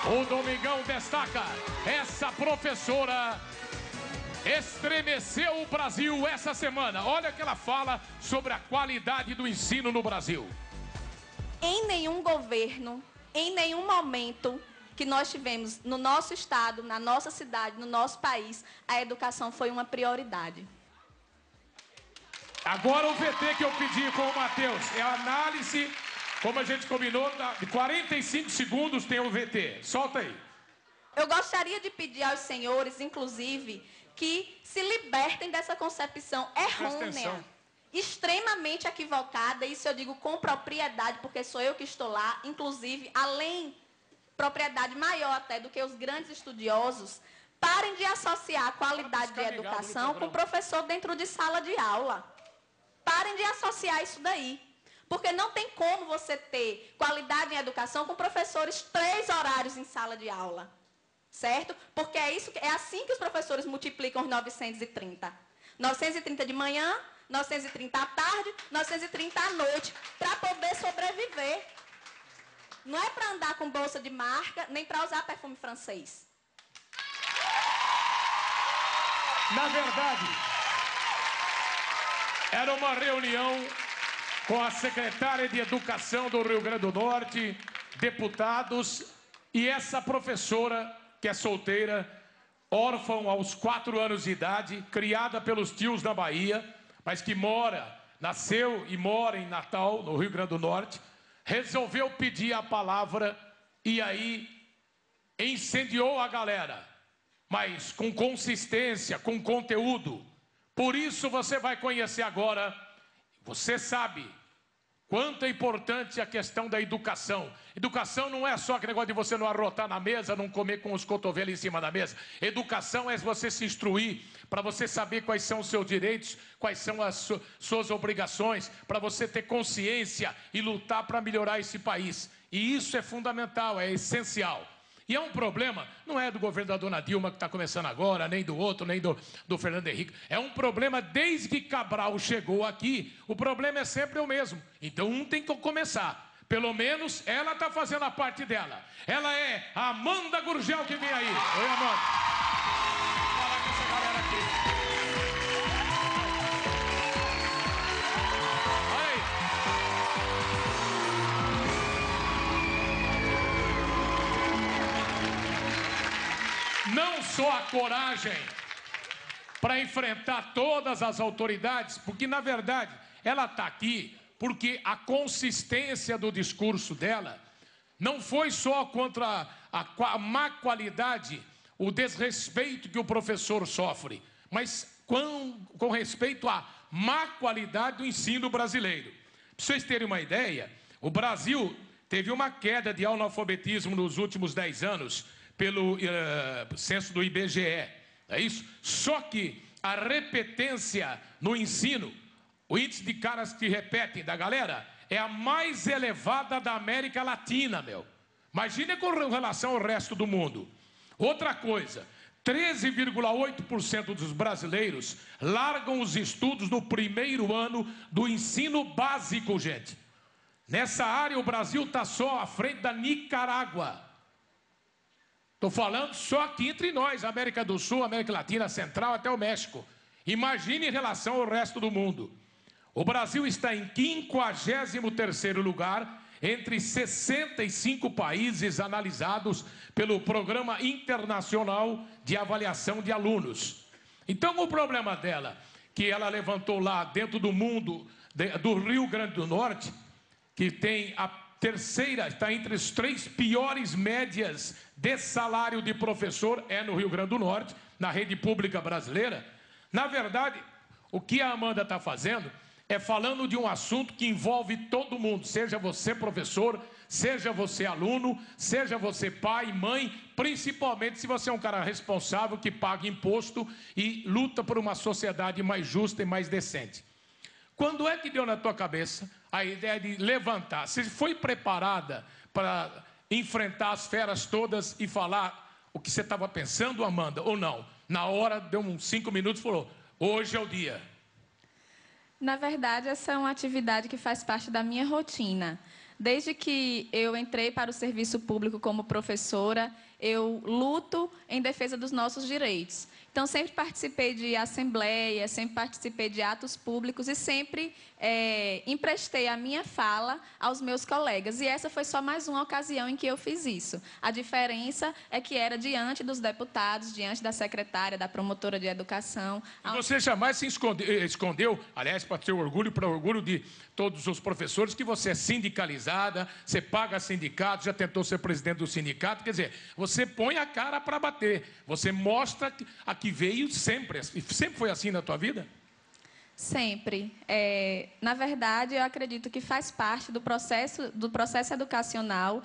O Domingão destaca: essa professora estremeceu o Brasil essa semana. Olha o que ela fala sobre a qualidade do ensino no Brasil. Em nenhum governo, em nenhum momento que nós tivemos no nosso estado, na nossa cidade, no nosso país, a educação foi uma prioridade. Agora o VT que eu pedi com o Matheus é a análise, como a gente combinou, de 45 segundos tem o VT. Solta aí. Eu gostaria de pedir aos senhores, inclusive, que se libertem dessa concepção errônea, extremamente equivocada, isso eu digo com propriedade, porque sou eu que estou lá, inclusive, além, propriedade maior até do que os grandes estudiosos. Parem de associar a qualidade de educação com o professor dentro de sala de aula. Parem de associar isso daí. Porque não tem como você ter qualidade em educação com professores 3 horários em sala de aula. Certo? Porque é assim que os professores multiplicam os 930. 930 de manhã, 930 à tarde, 930 à noite, para poder sobreviver. Não é para andar com bolsa de marca, nem para usar perfume francês. Na verdade, era uma reunião com a secretária de Educação do Rio Grande do Norte, deputados, e essa professora, que é solteira, órfã aos 4 anos de idade, criada pelos tios na Bahia, mas que nasceu e mora em Natal, no Rio Grande do Norte, resolveu pedir a palavra e aí incendiou a galera, mas com consistência, com conteúdo. Por isso você vai conhecer agora, você sabe quanto é importante a questão da educação. Educação não é só aquele negócio de você não arrotar na mesa, não comer com os cotovelos em cima da mesa. Educação é você se instruir, para você saber quais são os seus direitos, quais são as suas obrigações, para você ter consciência e lutar para melhorar esse país. E isso é fundamental, é essencial. E é um problema, não é do governo da dona Dilma que está começando agora, nem do outro, nem do Fernando Henrique. É um problema desde que Cabral chegou aqui, o problema é sempre o mesmo. Então um tem que começar. Pelo menos ela está fazendo a parte dela. Ela é a Amanda Gurgel que vem aí. Oi, Amanda. Vou falar com essa galera aqui. Não só a coragem para enfrentar todas as autoridades, porque, na verdade, ela está aqui porque a consistência do discurso dela não foi só contra a má qualidade, o desrespeito que o professor sofre, mas com respeito à má qualidade do ensino brasileiro. Para vocês terem uma ideia, o Brasil teve uma queda de analfabetismo nos últimos 10 anos, pelo censo do IBGE, é isso? Só que a repetência no ensino, o índice de caras que repetem da galera, é a mais elevada da América Latina, meu. Imagina com relação ao resto do mundo. Outra coisa, 13,8% dos brasileiros largam os estudos no primeiro ano do ensino básico, gente. Nessa área o Brasil está só à frente da Nicarágua. Estou falando só aqui entre nós, América do Sul, América Latina, Central, até o México. Imagine em relação ao resto do mundo. O Brasil está em 53º lugar entre 65 países analisados pelo Programa Internacional de Avaliação de Alunos. Então o problema dela, que ela levantou lá dentro do mundo, do Rio Grande do Norte, que tem a terceira, está entre as 3 piores médias de salário de professor, é no Rio Grande do Norte, na rede pública brasileira. Na verdade, o que a Amanda está fazendo é falando de um assunto que envolve todo mundo, seja você professor, seja você aluno, seja você pai, mãe, principalmente se você é um cara responsável que paga imposto e luta por uma sociedade mais justa e mais decente. Quando é que deu na tua cabeça a ideia de levantar? Você foi preparada para enfrentar as feras todas e falar o que você estava pensando, Amanda, ou não? Na hora, deu uns 5 minutos e falou, hoje é o dia. Na verdade, essa é uma atividade que faz parte da minha rotina. Desde que eu entrei para o serviço público como professora, eu luto em defesa dos nossos direitos. Então, sempre participei de assembleias, sempre participei de atos públicos e sempre emprestei a minha fala aos meus colegas. E essa foi só mais uma ocasião em que eu fiz isso. A diferença é que era diante dos deputados, diante da secretária, da promotora de educação. E você jamais se escondeu, aliás, para seu orgulho, para o orgulho de todos os professores, que você é sindicalizada, você paga sindicato, já tentou ser presidente do sindicato, quer dizer, você põe a cara para bater, você mostra a que veio sempre. Sempre foi assim na tua vida? Sempre. Na verdade, eu acredito que faz parte do processo educacional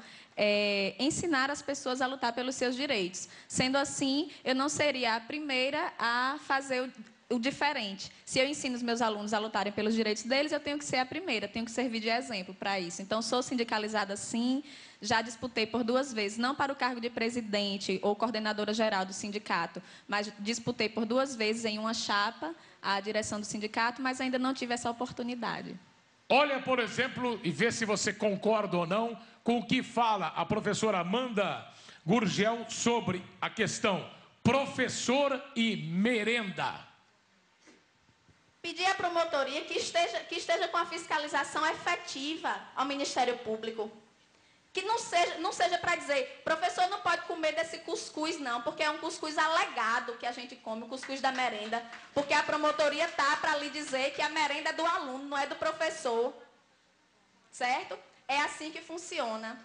ensinar as pessoas a lutar pelos seus direitos. Sendo assim, eu não seria a primeira a fazer o diferente. Se eu ensino os meus alunos a lutarem pelos direitos deles, eu tenho que ser a primeira, tenho que servir de exemplo para isso. Então, sou sindicalizada sim, já disputei por 2 vezes, não para o cargo de presidente ou coordenadora geral do sindicato, mas disputei por 2 vezes em uma chapa a direção do sindicato, mas ainda não tive essa oportunidade. Olha, por exemplo, e vê se você concorda ou não com o que fala a professora Amanda Gurgel sobre a questão professor e merenda. Pedir à promotoria que esteja com a fiscalização efetiva ao Ministério Público. Que não seja para dizer, professor não pode comer desse cuscuz não, porque é um cuscuz alegado que a gente come, o cuscuz da merenda, porque a promotoria está para lhe dizer que a merenda é do aluno, não é do professor. Certo? É assim que funciona.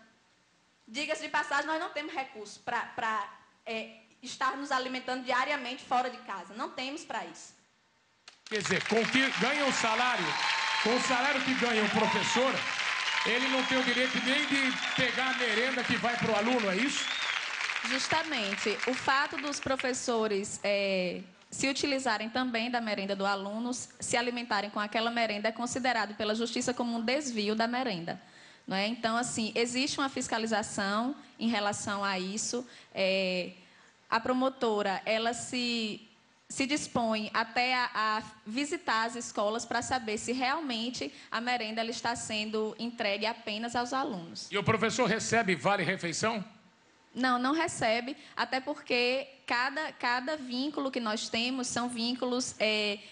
Diga-se de passagem, nós não temos recursos para estar nos alimentando diariamente fora de casa. Não temos para isso. Quer dizer, com que ganha o salário, com o salário que ganha o professor, ele não tem o direito nem de pegar a merenda que vai para o aluno, é isso? Justamente. O fato dos professores se utilizarem também da merenda do aluno, se alimentarem com aquela merenda, é considerado pela Justiça como um desvio da merenda. Não é? Então, assim, existe uma fiscalização em relação a isso. A promotora, ela se dispõe até a visitar as escolas para saber se realmente a merenda ela está sendo entregue apenas aos alunos. E o professor recebe vale-refeição? Não, não recebe, até porque cada vínculo que nós temos são vínculos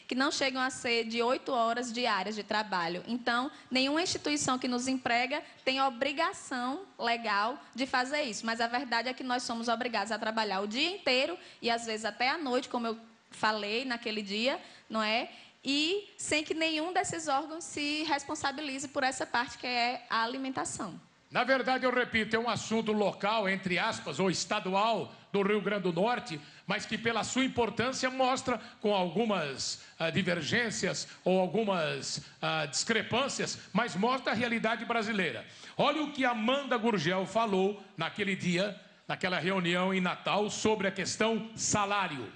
que não chegam a ser de 8 horas diárias de trabalho. Então, nenhuma instituição que nos emprega tem obrigação legal de fazer isso. Mas a verdade é que nós somos obrigados a trabalhar o dia inteiro e às vezes até à noite, como eu falei naquele dia, não é? E sem que nenhum desses órgãos se responsabilize por essa parte que é a alimentação. Na verdade, eu repito, é um assunto local, entre aspas, ou estadual do Rio Grande do Norte, mas que pela sua importância mostra com algumas divergências ou algumas discrepâncias, mas mostra a realidade brasileira. Olha o que Amanda Gurgel falou naquele dia, naquela reunião em Natal, sobre a questão salário.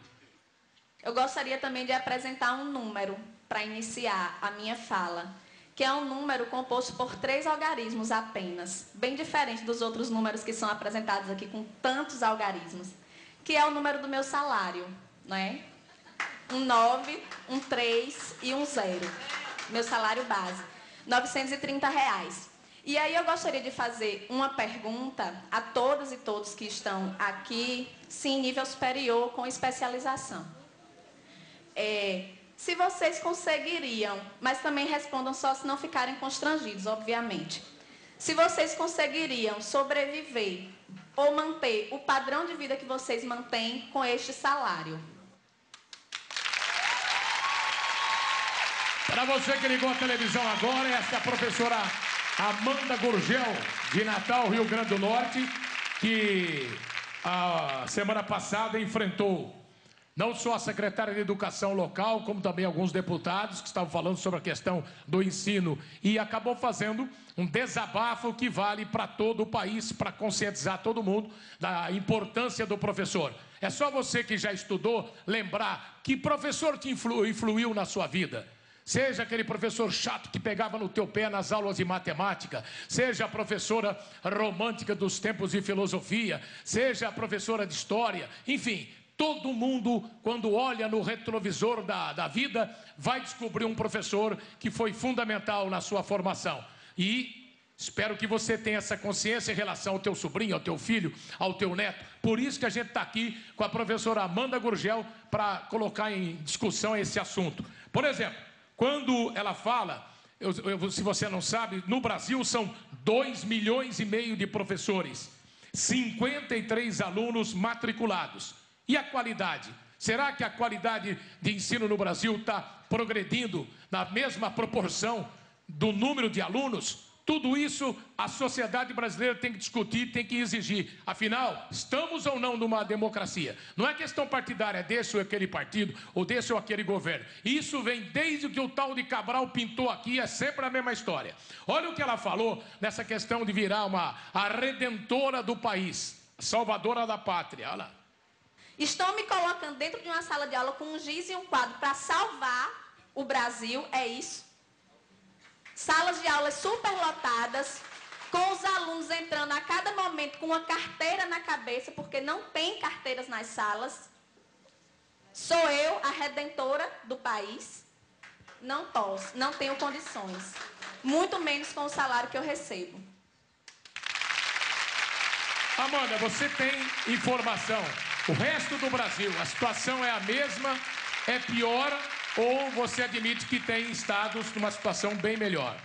Eu gostaria também de apresentar um número para iniciar a minha fala, que é um número composto por 3 algarismos apenas, bem diferente dos outros números que são apresentados aqui com tantos algarismos, que é o número do meu salário, não é? Um 9, um 3 e um 0. Meu salário base, R$930. E aí eu gostaria de fazer uma pergunta a todas e todos que estão aqui, sim, nível superior com especialização. Se vocês conseguiriam, mas também respondam só se não ficarem constrangidos, obviamente. Se vocês conseguiriam sobreviver ou manter o padrão de vida que vocês mantêm com este salário. Para você que ligou a televisão agora, essa é a professora Amanda Gurgel, de Natal, Rio Grande do Norte, que a semana passada enfrentou não só a secretária de Educação local, como também alguns deputados que estavam falando sobre a questão do ensino e acabou fazendo um desabafo que vale para todo o país, para conscientizar todo mundo da importância do professor. É só você que já estudou lembrar que professor te influiu na sua vida. Seja aquele professor chato que pegava no teu pé nas aulas de matemática, seja a professora romântica dos tempos de filosofia, seja a professora de história, enfim, todo mundo, quando olha no retrovisor da vida, vai descobrir um professor que foi fundamental na sua formação. E Espero que você tenha essa consciência em relação ao teu sobrinho, ao teu filho, ao teu neto. Por isso que a gente está aqui com a professora Amanda Gurgel para colocar em discussão esse assunto. Por exemplo, quando ela fala, se você não sabe, no Brasil são 2,5 milhões de professores, 53 alunos matriculados. E a qualidade? Será que a qualidade de ensino no Brasil está progredindo na mesma proporção do número de alunos? Tudo isso a sociedade brasileira tem que discutir, tem que exigir. Afinal, estamos ou não numa democracia? Não é questão partidária desse ou aquele partido, ou desse ou aquele governo. Isso vem desde que o tal de Cabral pintou aqui, é sempre a mesma história. Olha o que ela falou nessa questão de virar a redentora do país, a salvadora da pátria. Olha lá. Estão me colocando dentro de uma sala de aula com um giz e um quadro para salvar o Brasil, é isso? Salas de aulas superlotadas, com os alunos entrando a cada momento com uma carteira na cabeça, porque não tem carteiras nas salas. Sou eu a redentora do país? Não posso, não tenho condições. Muito menos com o salário que eu recebo. Amanda, você tem informação. O resto do Brasil, a situação é a mesma, é pior, ou você admite que tem estados numa situação bem melhor?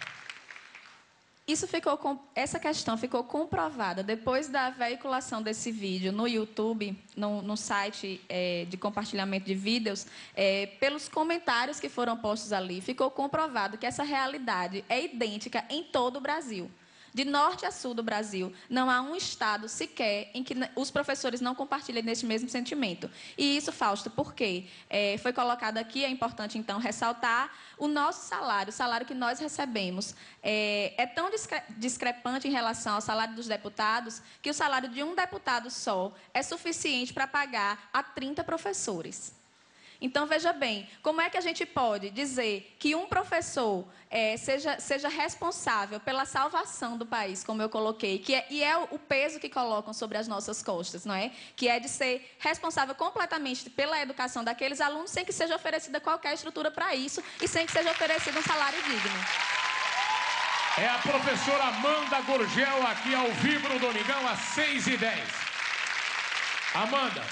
Essa questão ficou comprovada depois da veiculação desse vídeo no YouTube, no site de compartilhamento de vídeos, pelos comentários que foram postos ali. Ficou comprovado que essa realidade é idêntica em todo o Brasil. De norte a sul do Brasil, não há um estado sequer em que os professores não compartilhem desse mesmo sentimento. E isso, Fausto, por quê? Foi colocado aqui, é importante, então, ressaltar o nosso salário, o salário que nós recebemos. É tão discrepante em relação ao salário dos deputados, que o salário de um deputado só é suficiente para pagar a 30 professores. Então, veja bem, como é que a gente pode dizer que um professor seja responsável pela salvação do país, como eu coloquei, e é o peso que colocam sobre as nossas costas, não é? Que é de ser responsável completamente pela educação daqueles alunos, sem que seja oferecida qualquer estrutura para isso e sem que seja oferecido um salário digno. É a professora Amanda Gurgel aqui ao vivo no Domingão, às 6h10. Amanda,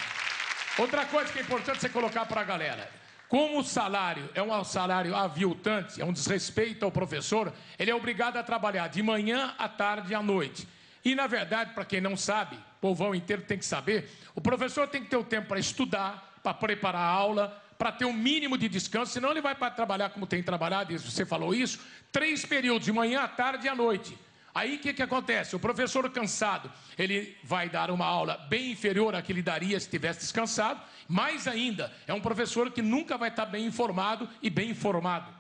outra coisa que é importante você colocar para a galera. Como o salário é um salário aviltante, é um desrespeito ao professor, ele é obrigado a trabalhar de manhã, à tarde e à noite. E, na verdade, para quem não sabe, o povão inteiro tem que saber, o professor tem que ter o tempo para estudar, para preparar a aula, para ter um mínimo de descanso, senão ele vai para trabalhar como tem trabalhado, e você falou isso, 3 períodos, de manhã, à tarde e à noite. Aí o que acontece? O professor cansado, ele vai dar uma aula bem inferior à que ele daria se tivesse descansado. Mais ainda, é um professor que nunca vai estar bem informado e bem informado.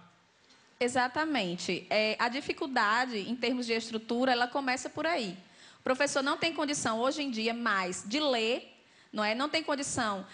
Exatamente. A dificuldade, em termos de estrutura, ela começa por aí. O professor não tem condição, hoje em dia, mais de ler, não tem condição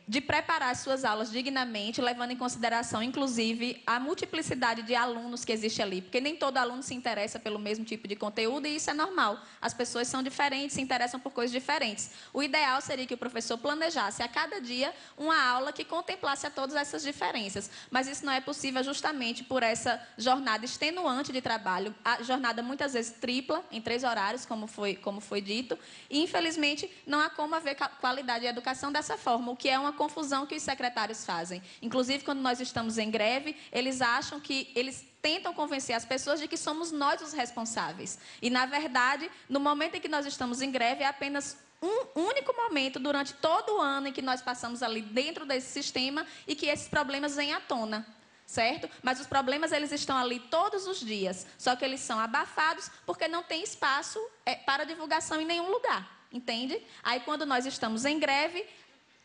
de preparar as suas aulas dignamente, levando em consideração, inclusive, a multiplicidade de alunos que existe ali, porque nem todo aluno se interessa pelo mesmo tipo de conteúdo, e isso é normal. As pessoas são diferentes, se interessam por coisas diferentes. O ideal seria que o professor planejasse a cada dia uma aula que contemplasse a todas essas diferenças, mas isso não é possível justamente por essa jornada extenuante de trabalho, a jornada muitas vezes tripla, em 3 horários, como foi dito, e, infelizmente, não há como haver qualidade de educação dessa forma, o que é uma confusão que os secretários fazem. Inclusive, quando nós estamos em greve, eles acham que eles tentam convencer as pessoas de que somos nós os responsáveis. E, na verdade, no momento em que nós estamos em greve, é apenas um único momento durante todo o ano em que nós passamos ali dentro desse sistema e que esses problemas vêm à tona. Certo? Mas os problemas, eles estão ali todos os dias, só que eles são abafados porque não tem espaço para divulgação em nenhum lugar. Entende? Aí, quando nós estamos em greve,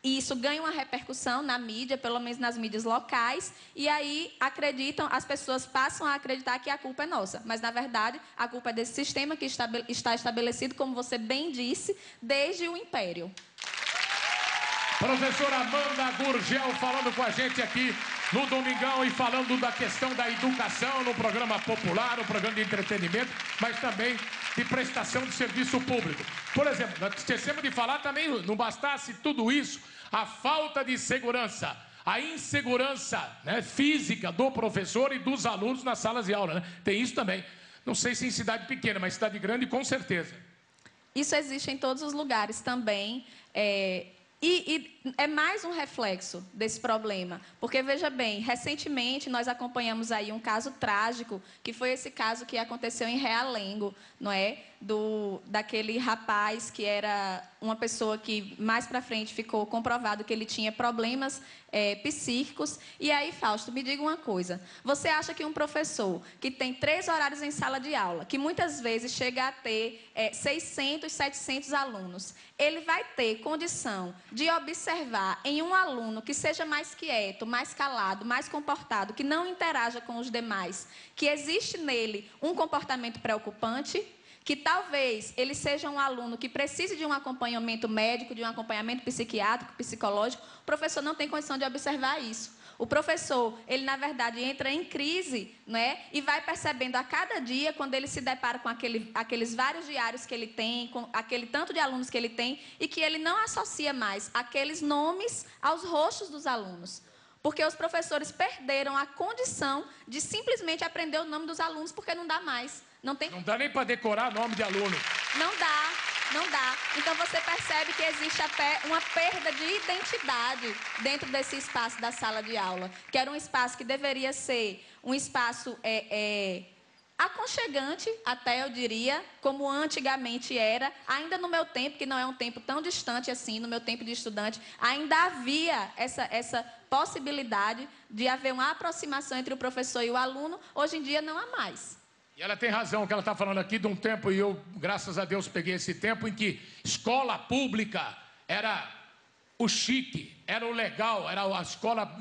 isso ganha uma repercussão na mídia, pelo menos nas mídias locais, e aí as pessoas passam a acreditar que a culpa é nossa. Mas, na verdade, a culpa é desse sistema que está estabelecido, como você bem disse, desde o Império. Professora Amanda Gurgel falando com a gente aqui no Domingão e falando da questão da educação no programa popular, no programa de entretenimento, mas também de prestação de serviço público. Por exemplo, nós esquecemos de falar também, não bastasse tudo isso, a falta de segurança, a insegurança física do professor e dos alunos nas salas de aula. Tem isso também. Não sei se em cidade pequena, mas cidade grande, com certeza. Isso existe em todos os lugares também. E é mais um reflexo desse problema, porque, veja bem, recentemente nós acompanhamos aí um caso trágico, que foi esse caso que aconteceu em Realengo, não é? Daquele rapaz que era uma pessoa que mais para frente ficou comprovado que ele tinha problemas psíquicos. E aí, Fausto, me diga uma coisa, você acha que um professor que tem 3 horários em sala de aula, que muitas vezes chega a ter 600, 700 alunos, ele vai ter condição de observar em um aluno que seja mais quieto, mais calado, mais comportado, que não interaja com os demais, que existe nele um comportamento preocupante, que talvez ele seja um aluno que precise de um acompanhamento médico, de um acompanhamento psiquiátrico, psicológico, o professor não tem condição de observar isso. O professor, ele na verdade entra em crise, né? E vai percebendo a cada dia, quando ele se depara com aqueles vários diários que ele tem, com aquele tanto de alunos que ele tem, e que ele não associa mais aqueles nomes aos rostos dos alunos. Porque os professores perderam a condição de simplesmente aprender o nome dos alunos, porque não dá mais. Não dá nem para decorar nome de aluno. Não dá. Não dá. Então, você percebe que existe até uma perda de identidade dentro desse espaço da sala de aula, que era um espaço que deveria ser um espaço aconchegante, até eu diria, como antigamente era. Ainda no meu tempo, que não é um tempo tão distante assim, no meu tempo de estudante, ainda havia essa possibilidade de haver uma aproximação entre o professor e o aluno. Hoje em dia, não há mais. E ela tem razão, que ela está falando aqui de um tempo, e eu, graças a Deus, peguei esse tempo em que escola pública era o chique, era o legal, era a escola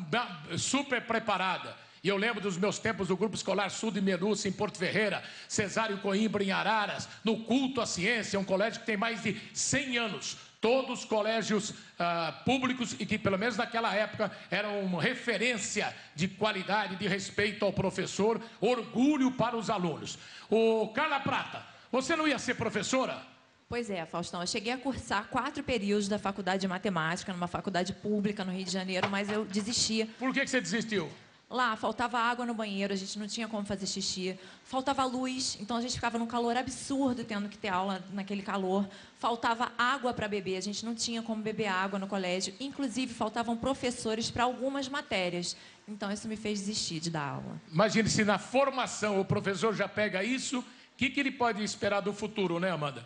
super preparada. E eu lembro dos meus tempos do Grupo Escolar Sul de Menuça, em Porto Ferreira, Cesário Coimbra, em Araras, no Culto à Ciência, um colégio que tem mais de 100 anos. Todos colégios públicos e que, pelo menos naquela época, eram uma referência de qualidade, de respeito ao professor, orgulho para os alunos. Carla Prata, você não ia ser professora? Pois é, Faustão, eu cheguei a cursar 4 períodos da faculdade de matemática, numa faculdade pública no Rio de Janeiro, mas eu desisti. Por que você desistiu? Lá, faltava água no banheiro, a gente não tinha como fazer xixi. Faltava luz, então a gente ficava num calor absurdo, tendo que ter aula naquele calor. Faltava água para beber, a gente não tinha como beber água no colégio. Inclusive, faltavam professores para algumas matérias. Então, isso me fez desistir de dar aula. Imagine se na formação o professor já pega isso, o que ele pode esperar do futuro, né, Amanda?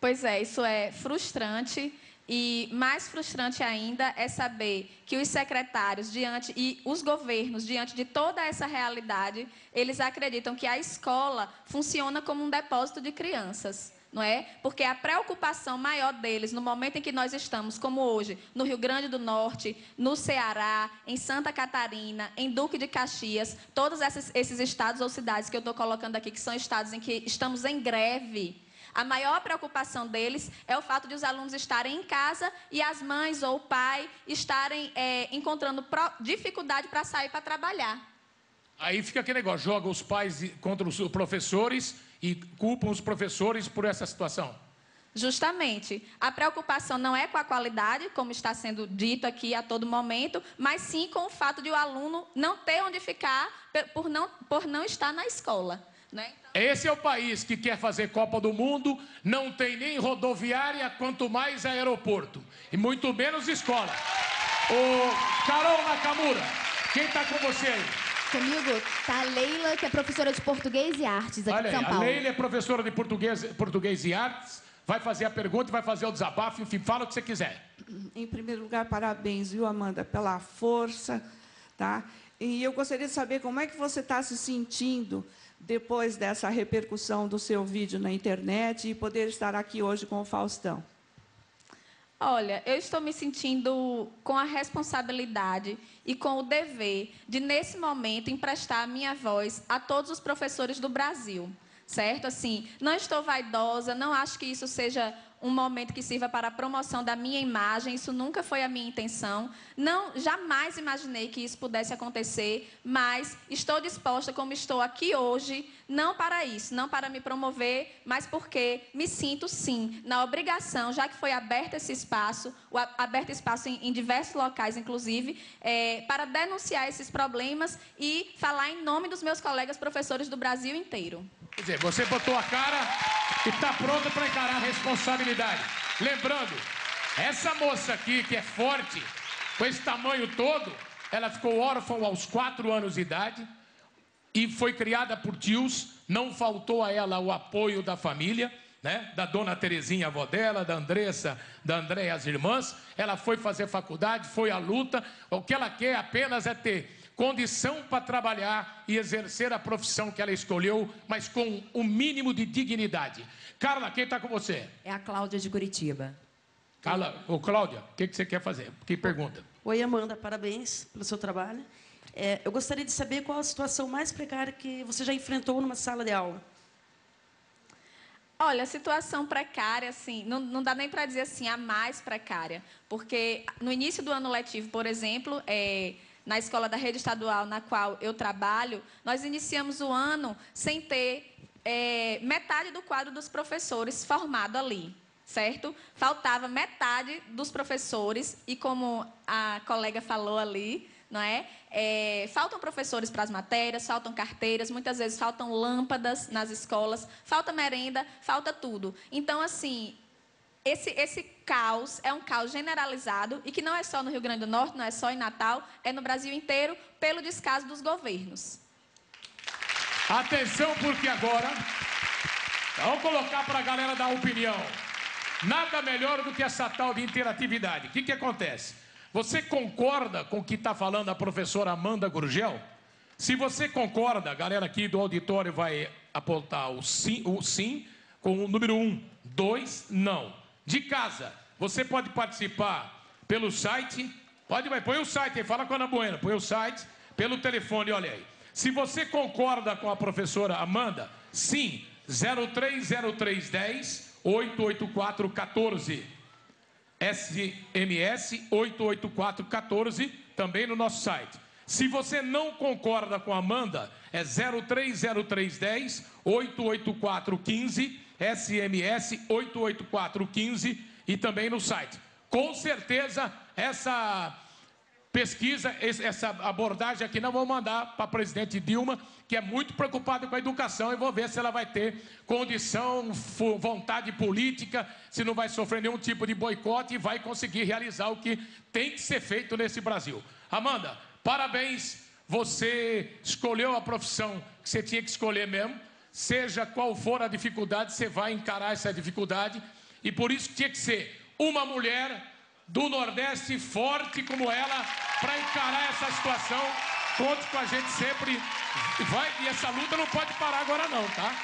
Pois é, isso é frustrante. E mais frustrante ainda é saber que os secretários e os governos, diante de toda essa realidade, eles acreditam que a escola funciona como um depósito de crianças, não é? Porque a preocupação maior deles, no momento em que nós estamos, como hoje, no Rio Grande do Norte, no Ceará, em Santa Catarina, em Duque de Caxias, todos esses estados ou cidades que eu estou colocando aqui, que são estados em que estamos em greve. A maior preocupação deles é o fato de os alunos estarem em casa e as mães ou o pai estarem encontrando dificuldade para sair para trabalhar. Aí fica aquele negócio, joga os pais contra os professores e culpam os professores por essa situação. Justamente. A preocupação não é com a qualidade, como está sendo dito aqui a todo momento, mas sim com o fato de o aluno não ter onde ficar por não estar na escola. Né? Esse é o país que quer fazer Copa do Mundo, não tem nem rodoviária, quanto mais aeroporto, e muito menos escola. Carol Nakamura, quem está com você aí? Comigo está a Leila, que é professora de Português e Artes aqui de São Paulo. A Leila é professora de português e Artes, vai fazer a pergunta e vai fazer o desabafo, enfim, fala o que você quiser. Em primeiro lugar, parabéns, viu, Amanda, pela força, tá? E eu gostaria de saber como é que você está se sentindo depois dessa repercussão do seu vídeo na internet e poder estar aqui hoje com o Faustão. Olha, eu estou me sentindo com a responsabilidade e com o dever de, nesse momento, emprestar a minha voz a todos os professores do Brasil, certo? Assim, não estou vaidosa, não acho que isso seja um momento que sirva para a promoção da minha imagem, isso nunca foi a minha intenção. Não, jamais imaginei que isso pudesse acontecer, mas estou disposta, como estou aqui hoje, não para isso, não para me promover, mas porque me sinto, sim, na obrigação, já que foi aberto esse espaço, em diversos locais, inclusive, para denunciar esses problemas e falar em nome dos meus colegas professores do Brasil inteiro. Quer dizer, você botou a cara e está pronta para encarar a responsabilidade. Lembrando, essa moça aqui, que é forte, com esse tamanho todo, ela ficou órfã aos 4 anos de idade e foi criada por tios, não faltou a ela o apoio da família, né? Da dona Terezinha, avó dela, da Andressa, da Andréia, as irmãs. Ela foi fazer faculdade, foi à luta. O que ela quer apenas é ter condição para trabalhar e exercer a profissão que ela escolheu, mas com o mínimo de dignidade. Carla, quem está com você? É a Cláudia de Curitiba. Carla, ô Cláudia, o que você quer fazer? Que pergunta? Oi, Amanda, parabéns pelo seu trabalho. Eu gostaria de saber qual a situação mais precária que você já enfrentou numa sala de aula. Olha, a situação precária, assim, não dá nem para dizer assim a mais precária, porque no início do ano letivo, por exemplo, na escola da rede estadual na qual eu trabalho, nós iniciamos o ano sem ter metade do quadro dos professores formado ali, certo? Faltava metade dos professores e, como a colega falou ali, não é? Faltam professores para as matérias, faltam carteiras, muitas vezes faltam lâmpadas nas escolas, falta merenda, falta tudo. Então, assim, esse caos é um caos generalizado e que não é só no Rio Grande do Norte, não é só em Natal, é no Brasil inteiro, pelo descaso dos governos. Atenção, porque agora vamos colocar para a galera dar opinião. Nada melhor do que essa tal de interatividade. O que acontece? Você concorda com o que está falando a professora Amanda Gurgel? Se você concorda, a galera aqui do auditório vai apontar o sim com o número 1. 2, não. De casa, você pode participar pelo site. Põe o site aí, fala com a Ana Bueno. Põe o site, pelo telefone, olha aí. Se você concorda com a professora Amanda, sim, 030310 88414. SMS 88414, também no nosso site. Se você não concorda com a Amanda, é 030310 88415, SMS 88415 e também no site. Com certeza, essa pesquisa, essa abordagem aqui, nós vamos mandar para a presidente Dilma, que é muito preocupada com a educação, e vou ver se ela vai ter condição, vontade política, se não vai sofrer nenhum tipo de boicote e vai conseguir realizar o que tem que ser feito nesse Brasil. Amanda, parabéns, você escolheu a profissão que você tinha que escolher mesmo, seja qual for a dificuldade, você vai encarar essa dificuldade, e por isso tinha que ser uma mulher do Nordeste forte como ela para encarar essa situação. Conte com a gente sempre. E essa luta não pode parar agora não, tá?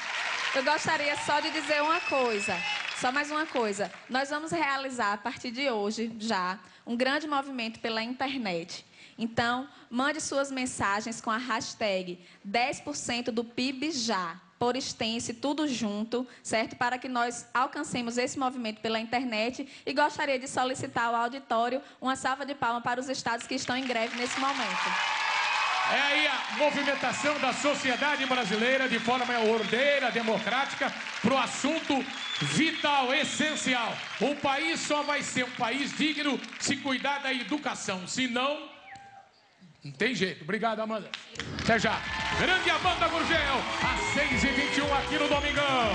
Eu gostaria só de dizer uma coisa, só mais uma coisa. Nós vamos realizar, a partir de hoje, já, um grande movimento pela internet. Então, mande suas mensagens com a hashtag 10% do PIB já, por extenso, tudo junto, certo? Para que nós alcancemos esse movimento pela internet. E gostaria de solicitar ao auditório uma salva de palmas para os estados que estão em greve nesse momento. É aí a movimentação da sociedade brasileira de forma ordeira, democrática, para o assunto vital, essencial. O país só vai ser um país digno se cuidar da educação, senão não tem jeito. Obrigado, Amanda. Até já. Grande Amanda Gurgel, às 6h21 aqui no Domingão.